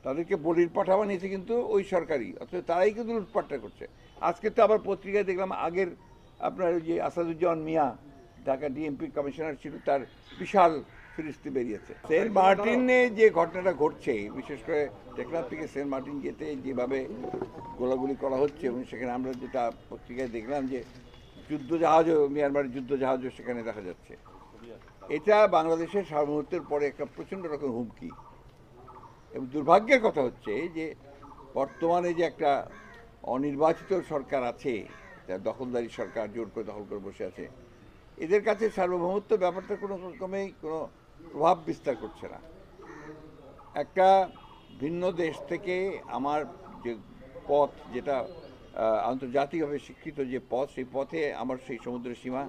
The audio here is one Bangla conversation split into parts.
তাদেরকে বলির পাঠা বানিয়েছে কিন্তু ওই সরকারই, অথচ তারাই কিন্তু লুটপাটটা করছে। আজকে তো আবার পত্রিকায় দেখলাম আগের আপনার ওই যে আসাদুজ্জামান মিয়া ঢাকা ডিএমপি কমিশনার ছিল, তার বিশাল ফিরিস্তি বেরিয়েছে। সেন্ট মার্টিনে যে ঘটনাটা ঘটছে, বিশেষ করে টেকনাফ থেকে সেন্ট মার্টিন যেতে যেভাবে গোলাগুলি করা হচ্ছে, এবং সেখানে আমরা যেটা পত্রিকায় দেখলাম যে যুদ্ধজাহাজও, মিয়ানমারের যুদ্ধজাহাজও সেখানে দেখা যাচ্ছে। এটা বাংলাদেশের সার্বভৌমত্বের পরে একটা প্রচণ্ড রকম হুমকি। এবং দুর্ভাগ্যের কথা হচ্ছে যে বর্তমানে যে একটা অনির্বাচিত সরকার আছে, দখলদারি সরকার, জোর করে দখল করে বসে আছে, এদের কাছে সার্বভৌমত্ব ব্যাপারটা কোনো রকমেই কোনো প্রভাব বিস্তার করছে না। একটা ভিন্ন দেশ থেকে আমার যে পথ, যেটা আন্তর্জাতিকভাবে স্বীকৃত যে পথ, সেই পথে আমার সেই সমুদ্রের সীমা,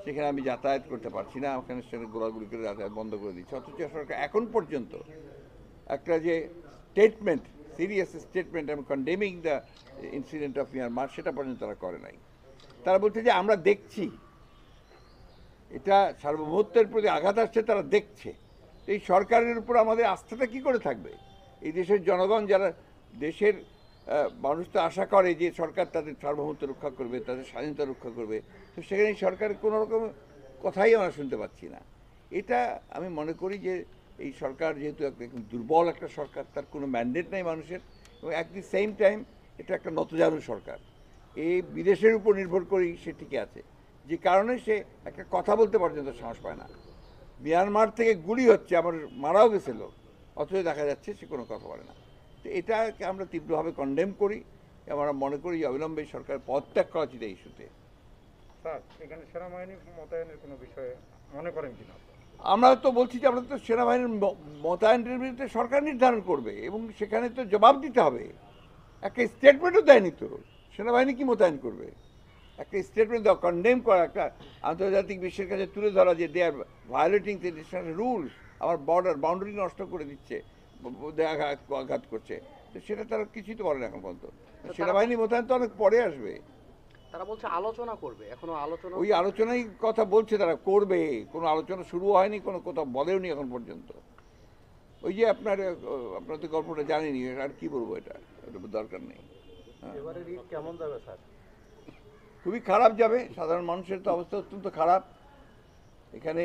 সেখানে আমি যাতায়াত করতে পারছি না, ওখানে সেখানে গোলাগুলি করে যাতায়াত বন্ধ করে দিচ্ছে। অথচ সরকার এখন পর্যন্ত একটা যে স্টেটমেন্ট, সিরিয়াস স্টেটমেন্ট, এবং condemning the incident of Myanmar, সেটা পর্যন্ত তারা করে নাই। তারা বলছে যে আমরা দেখছি, এটা সার্বভৌমত্বের প্রতি আঘাত আসছে, তারা দেখছে। এই সরকারের উপর আমাদের আস্থাটা কি করে থাকবে? এই দেশের জনগণ, যারা দেশের মানুষ তো আশা করে যে সরকার তাদের সার্বভৌমত্ব রক্ষা করবে, তাদের স্বাধীনতা রক্ষা করবে, তো সেখানে সরকারের কোনো রকম কথাই আমরা শুনতে পাচ্ছি না। এটা আমি মনে করি যে এই সরকার যেহেতু একদম দুর্বল একটা সরকার, তার কোনো ম্যান্ডেট নাই মানুষের, এবং অ্যাট দি সেম টাইম এটা একটা নতজানু সরকার, এই বিদেশের উপর নির্ভর করেই সে টিকে আছে, যে কারণে সে একটা কথা বলতে পর্যন্ত সাহস পায় না। মিয়ানমার থেকে গুলি হচ্ছে, আমার মারাও গেছে লোক, অথচ দেখা যাচ্ছে সে কোনো কথা বলে না। তো এটাকে আমরা তীব্রভাবে কন্ডেম করি। আমরা মনে করি যে অবিলম্বে সরকার পদত্যাগ করা উচিত এই ইস্যুতে। স্যার, এখানে সেনাবাহিনী মোতায়েনের কোনো বিষয়ে মনে করেন কিনা? আমরা তো বলছি যে আমরা তো সেনাবাহিনীর মোতায়েনের বিরুদ্ধে সরকার নির্ধারণ করবে, এবং সেখানে তো জবাব দিতে হবে। একটা স্টেটমেন্টও দেয়নি তো, সেনাবাহিনী কি মোতায়েন করবে? একটা স্টেটমেন্ট দেওয়া, কন্ডেম করা, একটা আন্তর্জাতিক বিশ্বের কাছে তুলে ধরা যে দে আর ভায়োলেটিং দ্য ইন্টারন্যাশনাল রুলস, আমার বাউন্ডারি নষ্ট করে দিচ্ছে, আঘাত করছে, তো সেটা তারা কিছুই তো বলে না এখন পর্যন্ত। সেনাবাহিনী মোতায়েন তো অনেক পরে আসবে। তারা বলছে আলোচনা করবে, এখনো আলোচনা। ওই আলোচনাই কথা বলছে, তারা করবে। কোনো আলোচনা শুরু হয়নি, কোনো কথা বলেওনি এখন পর্যন্ত। ওই যে আপনার তো গল্পটা জানেনি, আর কি বলবো, এটা দরকার নেই। এবারে ঈদ কেমন যাবে স্যার? খুবই খারাপ যাবে। সাধারণ মানুষের তো অবস্থা অত্যন্ত খারাপ। এখানে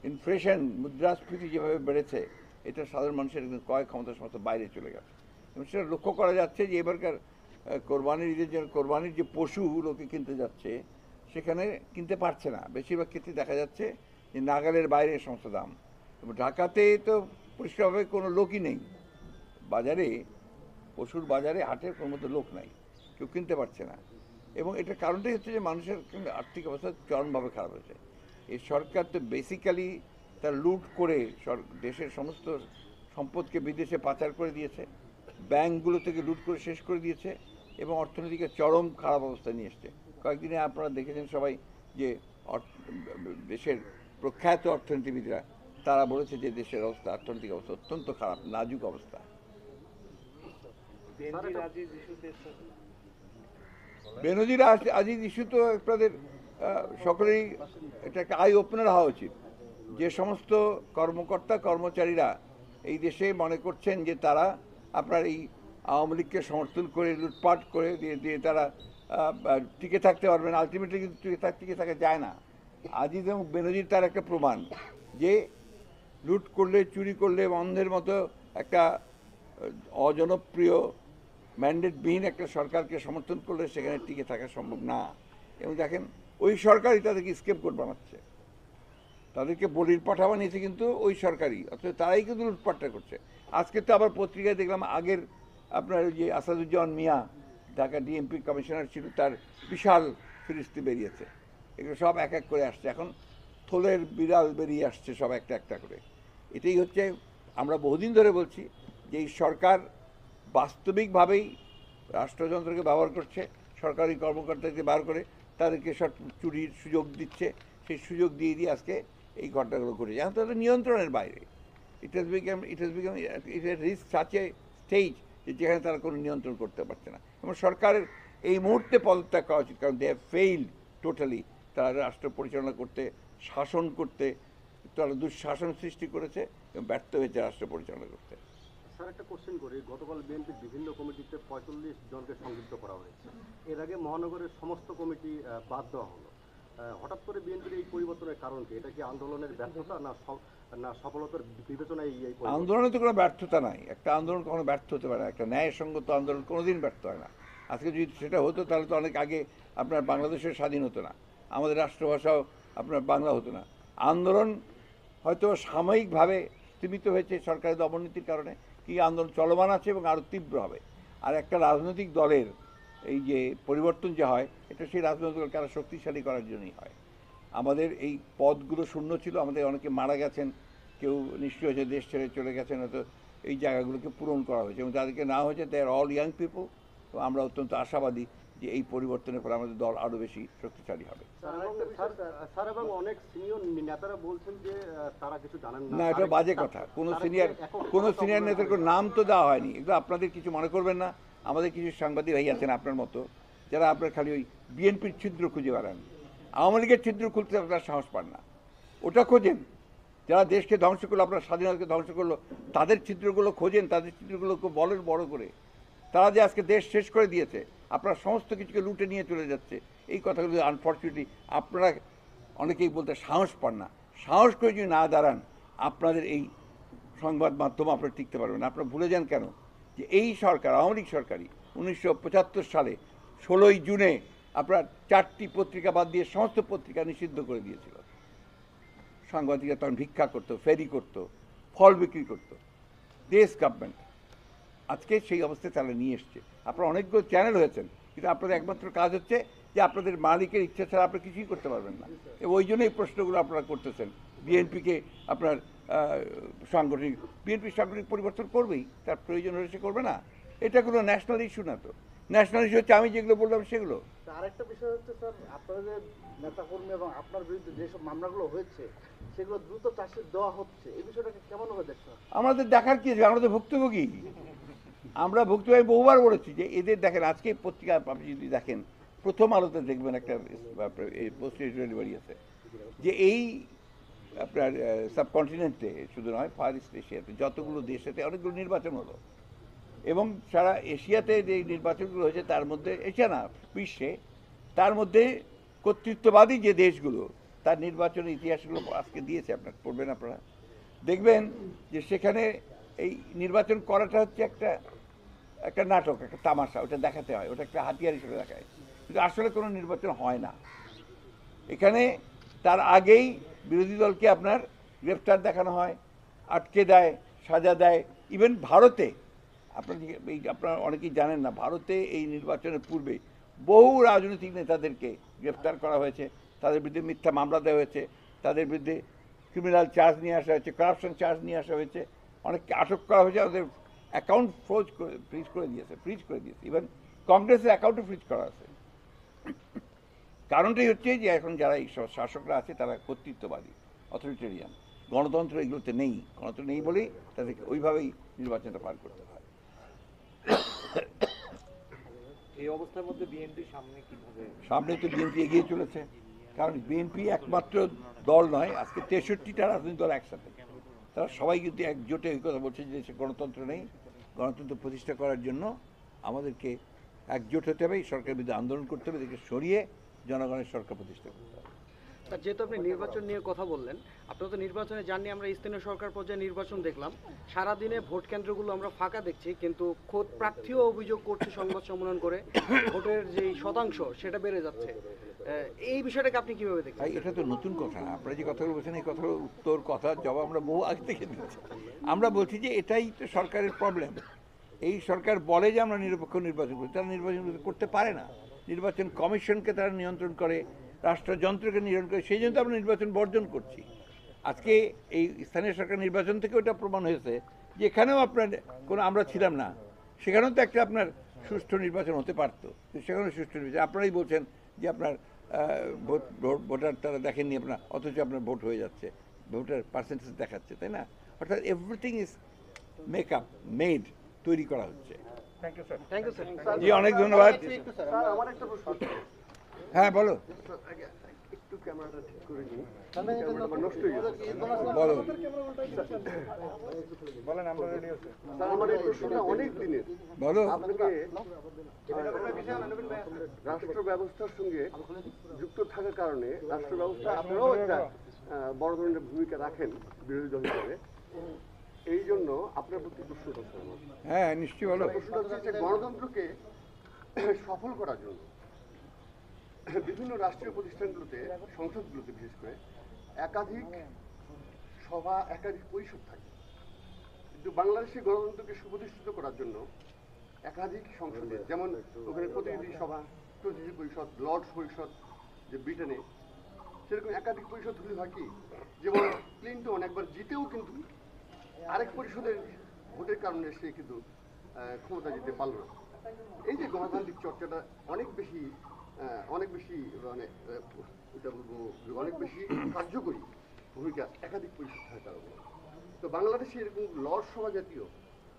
ইনফ্লেশন, মুদ্রাস্ফীতি যেভাবে বেড়েছে, এটা সাধারণ মানুষের একদম ক্রয় ক্ষমতার সমস্ত বাইরে চলে গেছে। এবং সেটা লক্ষ্য করা যাচ্ছে যে এবারকার কোরবানির ঈদের জন্য কোরবানির যে পশু লোকে কিনতে যাচ্ছে, সেখানে কিনতে পারছে না। বেশিরভাগ ক্ষেত্রে দেখা যাচ্ছে যে নাগালের বাইরে সমস্ত দাম। এবং ঢাকাতে তো পরিষ্কারভাবে কোনো লোকই নেই বাজারে, পশুর বাজারে, হাটে কোনো মতো লোক নাই, কেউ কিনতে পারছে না। এবং এটার কারণটাই হচ্ছে যে মানুষের আর্থিক অবস্থা চরমভাবে খারাপ হয়েছে। এই সরকার তো বেসিক্যালি তার লুট করে দেশের সমস্ত সম্পদকে বিদেশে পাচার করে দিয়েছে, ব্যাংকগুলো থেকে লুট করে শেষ করে দিয়েছে, এবং অর্থনীতিকে চরম খারাপ অবস্থায় নিয়ে এসছে। কয়েকদিনে আপনারা দেখেছেন সবাই যে দেশের প্রখ্যাত অর্থনীতিবিদরা তারা বলেছে যে দেশের অবস্থা, অর্থনৈতিক অবস্থা অত্যন্ত খারাপ, নাজুক অবস্থা। বেনজির আজিজ ইস্যু তো আপনাদের সকলেই এটা একটা আই ওপেনার হওয়া উচিত। যে সমস্ত কর্মকর্তা কর্মচারীরা এই দেশে মনে করছেন যে তারা আপনার এই আওয়ামী লীগকে সমর্থন করে লুটপাট করে দিয়ে তারা টিকে থাকতে পারবেন, আলটিমেটলি কিন্তু টিকে থাকা যায় না। আজিজ এবং বেনজির তার একটা প্রমাণ যে লুট করলে, চুরি করলে, অন্ধের মতো একটা অজনপ্রিয় ম্যান্ডেটবিহীন একটা সরকারকে সমর্থন করলে সেখানে টিকে থাকা সম্ভব না। এবং দেখেন ওই সরকারই তাদেরকে স্কেপ কোড বানাচ্ছে, তাদেরকে বলির পাঠা বানিয়েছে কিন্তু ওই সরকারই, অথচ তারাই কিন্তু লুটপাটটা করছে। আজকে তো আবার পত্রিকায় দেখলাম আগের আপনার যে আসাদুজ্জামান মিয়া ঢাকা ডিএমপি কমিশনার ছিল, তার বিশাল ফিরিস্তি বেরিয়েছে। এগুলো সব এক এক করে আসছে, এখন থলের বিড়াল বেরিয়ে আসছে সব একটা একটা করে। এটাই হচ্ছে, আমরা বহুদিন ধরে বলছি যে এই সরকার বাস্তবিকভাবেই রাষ্ট্রযন্ত্রকে ব্যবহার করছে, সরকারি কর্মকর্তাকে ব্যবহার করে তাদেরকে সব চুরির সুযোগ দিচ্ছে। সেই সুযোগ দিয়ে দিয়ে আজকে এই ঘটনাগুলো ঘটেছে, এখন তাদের নিয়ন্ত্রণের বাইরে। It has become reach such a stage যেখানে তারা কোনো নিয়ন্ত্রণ করতে পারছে না। এবং সরকারের এই মুহূর্তে পদত্যাগ করা উচিত, কারণ দে হ্যাভ ফেইল্ড টোটালি। তারা রাষ্ট্র পরিচালনা করতে, শাসন করতে, তারা দুঃশাসন সৃষ্টি করেছে এবং ব্যর্থ হয়েছে রাষ্ট্র পরিচালনা করতে। একটা কোশ্চেন করি, গতকাল বিএনপির বিভিন্ন কমিটিতে 45 জনকে সংযুক্ত করা হয়েছে। এর আগে মহানগরের সমস্ত কমিটি বাদ দেওয়া হলো। হঠাৎ করে বিএনপির এই পরিবর্তনের কারণ কি? এটা কি আন্দোলনের ব্যর্থতা না সফলতার বিবেচনায় এই পরিবর্তন? আন্দোলনে তো কোনো ব্যর্থতা নাই। একটা আন্দোলন কখনো ব্যর্থ হতে পারে না। একটা ন্যায়সঙ্গত আন্দোলন কোনোদিন ব্যর্থ হয় না। আজকে যদি সেটা হতো তাহলে তো অনেক আগে আপনার বাংলাদেশের স্বাধীন হতো না, আমাদের রাষ্ট্রভাষাও আপনার বাংলা হতো না। আন্দোলন হয়তো সাময়িকভাবে সীমিত হয়েছে সরকারের অবনতির কারণে, কি আন্দোলন চলমান আছে এবং আরও তীব্র হবে। আর একটা রাজনৈতিক দলের এই যে পরিবর্তন যে হয়, এটা সেই রাজনৈতিক দলকে আরও শক্তিশালী করার জন্যই হয়। আমাদের এই পদগুলো শূন্য ছিল, আমাদের অনেকে মারা গেছেন, কেউ নিশ্চয় হয়েছে, দেশ ছেড়ে চলে গেছেন, হয়তো এই জায়গাগুলোকে পূরণ করা হয়েছে এবং যাদেরকে না হয়েছে দে আর অল ইয়াং পিপল। তো আমরা অত্যন্ত আশাবাদী যে এই পরিবর্তনের পর আমাদের দল আরও বেশি শক্তিশালী হবে। স্যার, এবং অনেক সিনিয়র নেতারা বলছেন যে তারা কিছু জানেন না, এটা বাজে কথা। কোনো সিনিয়র নেতার কোনো নাম তো দেওয়া হয়নি। এগুলো আপনাদের কিছু মনে করবেন না। আমাদের কিছু সাংবাদিক ভাই আছেন আপনার মতো, যারা আপনার খালি ওই বিএনপির ছিদ্র খুঁজে বেড়ান, আওয়ামী লীগের ছিদ্র খুলতে আপনারা সাহস পান না। ওটা খোঁজেন, যারা দেশকে ধ্বংস করলো, আপনার স্বাধীনতাকে ধ্বংস করলো, তাদের ছিদ্রগুলো খোঁজেন, তাদের ছিদ্রগুলোকে বলেন বড় করে। তারা যে আজকে দেশ শেষ করে দিয়েছে, আপনার সমস্ত কিছুকে লুটে নিয়ে চলে যাচ্ছে, এই কথাগুলো আনফর্চুনেটলি আপনারা অনেকেই বলতে সাহস পান না। সাহস করে যদি না দাঁড়ান, আপনাদের এই সংবাদ মাধ্যম আপনারা টিকতে পারবেন না। আপনারা ভুলে যান কেন যে এই সরকার, আওয়ামী লীগ সরকারই 1975 সালে 16ই জুনে আপনার 4টি পত্রিকা বাদ দিয়ে সমস্ত পত্রিকা নিষিদ্ধ করে দিয়েছিল। সাংবাদিকরা তখন ভিক্ষা করতো, ফেরি করতো, ফল বিক্রি করতো। দেশ গভর্নমেন্ট আজকে সেই অবস্থায় তাহলে নিয়ে এসছে। আপনারা অনেকগুলো চ্যানেল হয়েছেন, কিন্তু আপনাদের একমাত্র কাজ হচ্ছে যে আপনাদের মালিকের ইচ্ছা ছাড়া আপনি কিছুই করতে পারবেন না। এবং ওই জন্যই প্রশ্নগুলো আপনারা করতেছেন। বিএনপিকে আপনার বিএনপি সাংগঠনিক পরিবর্তন করবেই, তার প্রয়োজন হলে সে করবে না। এটা কোনো ন্যাশনাল ইস্যু না। তো ন্যাশনাল ইস্যু হচ্ছে আমি যেগুলো বললাম সেগুলো। আরেকটা বিষয় হচ্ছে স্যার, আপনাদের নেতাকর্মী এবং আপনার বিরুদ্ধে যেসব মামলাগুলো হয়েছে সেগুলো দ্রুত চার্জশিট দেওয়া হচ্ছে, এই বিষয়টাকে কেমনভাবে দেখছেন? আমাদের দেখার কি আছে? আমরা তো ভুক্তভোগী। আমরা ভুক্তভোগী বহুবার বলেছি যে এদের দেখেন, আজকে পত্রিকা আপনি যদি দেখেন, প্রথম আলোতে দেখবেন একটা পোস্ট ডেলিভারি আছে যে এই আপনার সাবকন্টিনেন্টে শুধু নয়, ফার ইস্ট এশিয়াতে যতগুলো দেশেতে অনেকগুলো নির্বাচন হলো এবং সারা এশিয়াতে যে নির্বাচনগুলো হয়েছে তার মধ্যে, এশিয়া না বিশ্বে, তার মধ্যে কর্তৃত্ববাদী যে দেশগুলো তার নির্বাচনের ইতিহাসগুলো আজকে দিয়েছে। আপনার পড়বেন, আপনারা দেখবেন যে সেখানে এই নির্বাচন করাটা হচ্ছে একটা নাটক, একটা তামাশা। ওটা দেখাতে হয়, ওটা একটা হাতিয়ার হিসেবে দেখায়, কিন্তু আসলে কোনো নির্বাচন হয় না এখানে। তার আগেই বিরোধী দলকে আপনার গ্রেফতার দেখানো হয়, আটকে দেয়, সাজা দেয়। ইভেন ভারতে আপনারা অনেকেই জানেন না, ভারতে এই নির্বাচনের পূর্বে বহু রাজনৈতিক নেতাদেরকে গ্রেফতার করা হয়েছে, তাদের বিরুদ্ধে মিথ্যা মামলা দেওয়া হয়েছে, তাদের বিরুদ্ধে ক্রিমিনাল চার্জ নিয়ে আসা হয়েছে, কারাপশন চার্জ নিয়ে আসা হয়েছে, অনেককে আটক করা হয়েছে, ওদের অ্যাকাউন্ট ফ্রিজ করে দিয়েছে। ইভেন কংগ্রেসের অ্যাকাউন্টও ফ্রিজ করা আছে। কারণটাই হচ্ছে যে এখন যারা এই শাসকরা আছে তারা কর্তৃত্ববাদী, অথরিটেরিয়ান। গণতন্ত্র এগুলোতে নেই। গণতন্ত্র নেই বলেই তাদেরকে ওইভাবেই নির্বাচনটা পার করতে হয়। এই অবস্থার মধ্যে বিএনপি সামনে তো বিএনপি এগিয়ে চলেছে, কারণ বিএনপি একমাত্র দল নয়, আজকে 63টা রাজনৈতিক দল একসাথে, তারা সবাই কিন্তু একজোটে এই কথা বলছে যে দেশে গণতন্ত্র নেই। গণতন্ত্র প্রতিষ্ঠা করার জন্য আমাদেরকে একজোট হতে হবে, এই সরকারের বিরুদ্ধে আন্দোলন করতে হবে, এদেরকে সরিয়ে জনগণের সরকার প্রতিষ্ঠা করতে হবে। যেহেতু আপনি নির্বাচন নিয়ে কথা বললেন, আপনারা তো নির্বাচনে জাননি, আমরা স্থানীয় সরকার পর্যায়ে নির্বাচন দেখলাম, সারাদিনে ভোট কেন্দ্রগুলো আমরা ফাঁকা দেখছি, কিন্তু খোদ প্রার্থীও অভিযোগ করছে সংবাদ সম্মেলন করে ভোটের যে শতাংশ সেটা বেড়ে যাচ্ছে। এই বিষয়টাকে আপনি কিভাবে দেখেন? এটা তো নতুন কথা না। আপনারা যে কথাগুলো বলছেন এই কথার উত্তর, কথার জবাব আমরা বহু আগে থেকে দিচ্ছি। আমরা বলছি যে এটাই তো সরকারের প্রবলেম। এই সরকার বলে যে আমরা নিরপেক্ষ নির্বাচন করি, তারা নির্বাচন করতে পারে না। নির্বাচন কমিশনকে তারা নিয়ন্ত্রণ করে, রাষ্ট্রযন্ত্রকে নিয়ন্ত্রণ করে, সেই জন্য তো আমরা নির্বাচন বর্জন করছি। আজকে এই স্থানীয় সরকার নির্বাচন থেকে ওটা প্রমাণ হয়েছে যে এখানেও আপনার কোনো, আমরা ছিলাম না, সেখানেও তো একটা আপনার সুষ্ঠু নির্বাচন হতে পারতো, সেখানেও সুষ্ঠু নির্বাচন। আপনারাই বলছেন যে আপনার ভোটার তারা দেখেননি আপনার, অথচ আপনার ভোট হয়ে যাচ্ছে, ভোটার পার্সেন্টেজ দেখাচ্ছে, তাই না? অর্থাৎ এভরিথিং ইজ মেড, তৈরি করা হচ্ছে। Thank you sir. Thank you sir. জি, অনেক ধন্যবাদ। স্যার, আমার একটা প্রশ্ন। হ্যাঁ, বলো। একটু ক্যামেরাটা ঠিক করে নিই, ক্যামেরাটা আমার নষ্ট হয়ে গেছে। বলো। বলেন, আমরা রেডি আছি। স্যার, আমার এই প্রশ্নটা অনেক দিনের। বলো। আপনাকে রাষ্ট্র ব্যবস্থার সঙ্গে যুক্ত থাকার কারণে রাষ্ট্র ব্যবস্থা আপনারাও একটা বড় ধরনের ভূমিকা রাখেন বিরোধী দল হিসেবে, এই জন্য আপনার প্রতি প্রশ্ন করতে আমার। হ্যাঁ, নিশ্চয়ই বলো। প্রশ্নটা হচ্ছে যে গণতন্ত্রকে সফল করার জন্য বিভিন্ন রাষ্ট্রীয় প্রতিষ্ঠানগুলোতে, সংসদগুলোতে বিশেষ করে একাধিক সভা, একাধিক পরিষদ থাকে, কিন্তু বাংলাদেশের গণতন্ত্রকে সুপ্রতিষ্ঠিত করার জন্য একাধিক সংসদে, যেমন ওখানে প্রতিনিধি সভা, প্রতিনিধি পরিষদ, লর্ডস পরিষদ যে ব্রিটেনে, সেরকম একাধিক পরিষদ হলে হয় কি, যেমন ক্লিন্টন একবার জিতেও কিন্তু আরেক পরিষদের ভোটের কারণে সে কিন্তু ক্ষমতা যেতে পারল না। এই যে গণতান্ত্রিক চর্চাটা অনেক বেশি মানে এটা বলবো যে অনেক বেশি কার্যকরী ভূমিকা একাধিক পরিষদ হয় তার উপর। তো বাংলাদেশে এরকম লর্ড সভা জাতীয়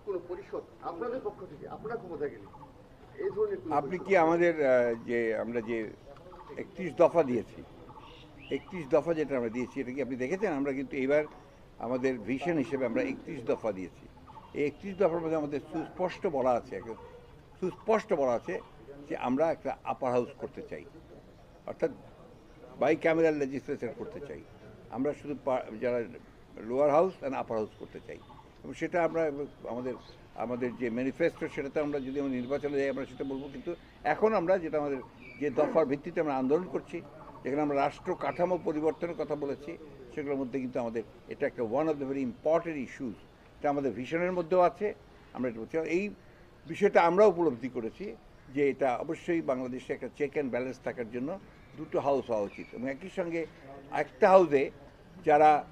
কোনো পরিষদ আপনাদের পক্ষ থেকে, আপনারা ক্ষমতা গেলে এই ধরনের কোনো আপনি পরিষদ- কি আমাদের যে আমরা যে 31 দফা দিয়েছি, 31 দফা যেটা আমরা দিয়েছি, এটা কি আপনি দেখেছেন? আমরা কিন্তু এবার আমাদের ভিশন হিসেবে আমরা 31 দফা দিয়েছি। এই 31 দফার মধ্যে আমাদের সুস্পষ্ট বলা আছে, যে আমরা একটা আপার হাউস করতে চাই, অর্থাৎ বাই ক্যামেরাল লেজিসলেচার করতে চাই। আমরা শুধু যারা lower house and upper house করতে চাই, এবং সেটা আমরা আমাদের যে ম্যানিফেস্টো, সেটাতে আমরা যদি আমরা নির্বাচনে যাই আমরা সেটা বলবো। কিন্তু এখন আমরা যেটা আমাদের যে দফার ভিত্তিতে আমরা আন্দোলন করছি, যেখানে আমরা রাষ্ট্র কাঠামো পরিবর্তনের কথা বলেছি, সেগুলোর মধ্যে কিন্তু আমাদের এটা একটা one of the very important issues, এটা আমাদের ভিশনের মধ্যেও আছে। আমরা এটা বলছি, এই বিষয়টা আমরা উপলব্ধি করেছি যে এটা অবশ্যই বাংলাদেশে একটা চেক অ্যান্ড ব্যালেন্স থাকার জন্য দুটো হাউস হওয়া উচিত, এবং একই সঙ্গে একটা হাউসে যারা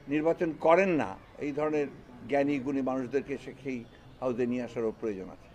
নির্বাচন করেন না, এই ধরনের জ্ঞানী গুণী মানুষদেরকে সেই হাউসে নিয়ে আসারও প্রয়োজন আছে।